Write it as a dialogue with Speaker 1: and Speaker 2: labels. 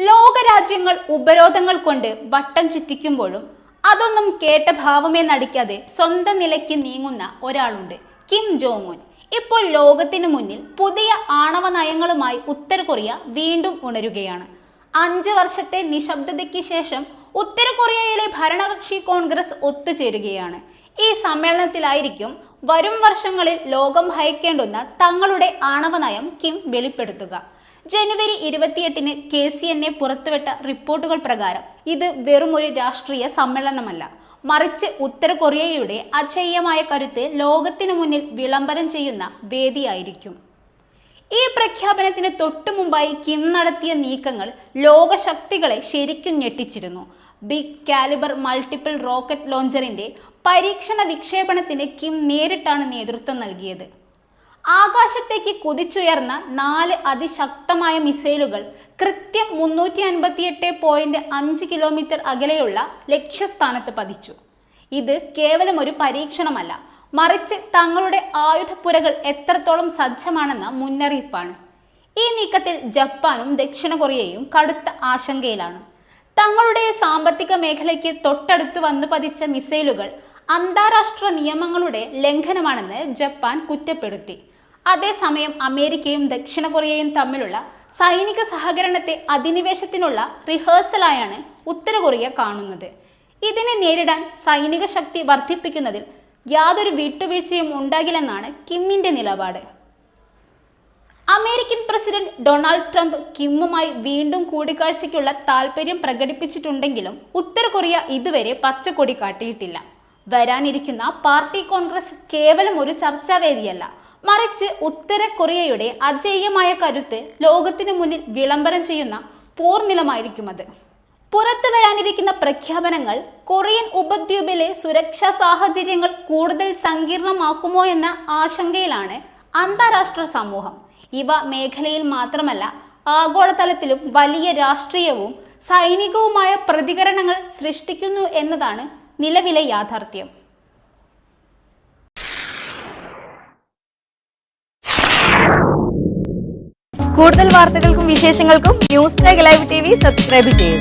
Speaker 1: ലോകരാജ്യങ്ങൾ ഉപരോധങ്ങൾ കൊണ്ട് വട്ടം ചുറ്റിക്കുമ്പോഴും അതൊന്നും കേട്ട ഭാവമേ നടിക്കാതെ സ്വന്തം നിലയ്ക്ക് നീങ്ങുന്ന ഒരാളുണ്ട്, കിം ജോങ് ഉൻ. ഇപ്പോൾ ലോകത്തിനു മുന്നിൽ പുതിയ ആണവ നയങ്ങളുമായി ഉത്തര കൊറിയ വീണ്ടും ഉണരുകയാണ്. 5 വർഷത്തെ നിശബ്ദതയ്ക്ക് ശേഷം ഉത്തര കൊറിയയിലെ ഭരണകക്ഷി കോൺഗ്രസ് ഒത്തുചേരുകയാണ്. ഈ സമ്മേളനത്തിലായിരിക്കും വരും വർഷങ്ങളിൽ ലോകം ഭയക്കേണ്ടുന്ന തങ്ങളുടെ ആണവ നയം കിം വെളിപ്പെടുത്തുക. ജനുവരി 28-ന് KCNA പുറത്തുവിട്ട റിപ്പോർട്ടുകൾ പ്രകാരം ഇത് വെറും ഒരു രാഷ്ട്രീയ സമ്മേളനമല്ല, മറിച്ച് ഉത്തര കൊറിയയുടെ അജയ്യമായ കരുത്ത് ലോകത്തിനു മുന്നിൽ വിളംബരം ചെയ്യുന്ന വേദിയായിരിക്കും. ഈ പ്രഖ്യാപനത്തിന് തൊട്ടു മുമ്പായി കിം നടത്തിയ നീക്കങ്ങൾ ലോകശക്തികളെ ശരിക്കും ഞെട്ടിച്ചിരുന്നു. ബിഗ് കാലിബർ മൾട്ടിപ്പിൾ റോക്കറ്റ് ലോഞ്ചറിന്റെ പരീക്ഷണ വിക്ഷേപണത്തിന് കിം നേരിട്ടാണ് നേതൃത്വം നൽകിയത്. ആകാശത്തേക്ക് കുതിച്ചുയർന്ന 4 അതിശക്തമായ മിസൈലുകൾ കൃത്യം 358.5 കിലോമീറ്റർ അകലെയുള്ള ലക്ഷ്യസ്ഥാനത്ത് പതിച്ചു. ഇത് കേവലം ഒരു പരീക്ഷണമല്ല, മറിച്ച് തങ്ങളുടെ ആയുധപ്പുരകൾ എത്രത്തോളം സജ്ജമാണെന്ന മുന്നറിയിപ്പാണ്. ഈ നീക്കത്തിൽ ജപ്പാനും ദക്ഷിണ കൊറിയയും കടുത്ത ആശങ്കയിലാണ്. തങ്ങളുടെ സാമ്പത്തിക മേഖലയ്ക്ക് തൊട്ടടുത്ത് വന്നു പതിച്ച മിസൈലുകൾ അന്താരാഷ്ട്ര നിയമങ്ങളുടെ ലംഘനമാണെന്ന് ജപ്പാൻ കുറ്റപ്പെടുത്തി. അതേസമയം അമേരിക്കയും ദക്ഷിണ കൊറിയയും തമ്മിലുള്ള സൈനിക സഹകരണത്തെ അധിനിവേശത്തിനുള്ള റിഹേഴ്സലായാണ് ഉത്തര കൊറിയ കാണുന്നത്. ഇതിനെ നേരിടാൻ സൈനിക ശക്തി വർദ്ധിപ്പിക്കുന്നതിൽ യാതൊരു വിട്ടുവീഴ്ചയും ഉണ്ടാകില്ലെന്നാണ് കിമ്മിന്റെ നിലപാട്. അമേരിക്കൻ പ്രസിഡന്റ് ഡൊണാൾഡ് ട്രംപ് കിമ്മുമായി വീണ്ടും കൂടിക്കാഴ്ചയ്ക്കുള്ള താല്പര്യം പ്രകടിപ്പിച്ചിട്ടുണ്ടെങ്കിലും ഉത്തര കൊറിയ ഇതുവരെ പച്ചക്കൊടി കാട്ടിയിട്ടില്ല. വരാനിരിക്കുന്ന പാർട്ടി കോൺഗ്രസ് കേവലം ഒരു ചർച്ചാവേദിയല്ല, മറിച്ച് ഉത്തര കൊറിയയുടെ അജയ്യമായ കരുത്ത് ലോകത്തിന് മുന്നിൽ വിളംബരം ചെയ്യുന്ന പോർനിലമായിരിക്കും അത്. പുറത്തു വരാനിരിക്കുന്ന പ്രഖ്യാപനങ്ങൾ കൊറിയൻ ഉപദ്വീപിലെ സുരക്ഷാ സാഹചര്യങ്ങൾ കൂടുതൽ സങ്കീർണമാക്കുമോ എന്ന ആശങ്കയിലാണ് അന്താരാഷ്ട്ര സമൂഹം. ഇവ മേഖലയിൽ മാത്രമല്ല, ആഗോളതലത്തിലും വലിയ രാഷ്ട്രീയവും സൈനികവുമായ പ്രതികരണങ്ങൾ സൃഷ്ടിക്കുന്നു എന്നതാണ് നിലവിലെ യാഥാർത്ഥ്യം.
Speaker 2: കൂടുതൽ വാർത്തകൾക്കും വിശേഷങ്ങൾക്കും ന്യൂസ് ടൈഗ് ലൈവ് TV സബ്സ്ക്രൈബ് ചെയ്യുക.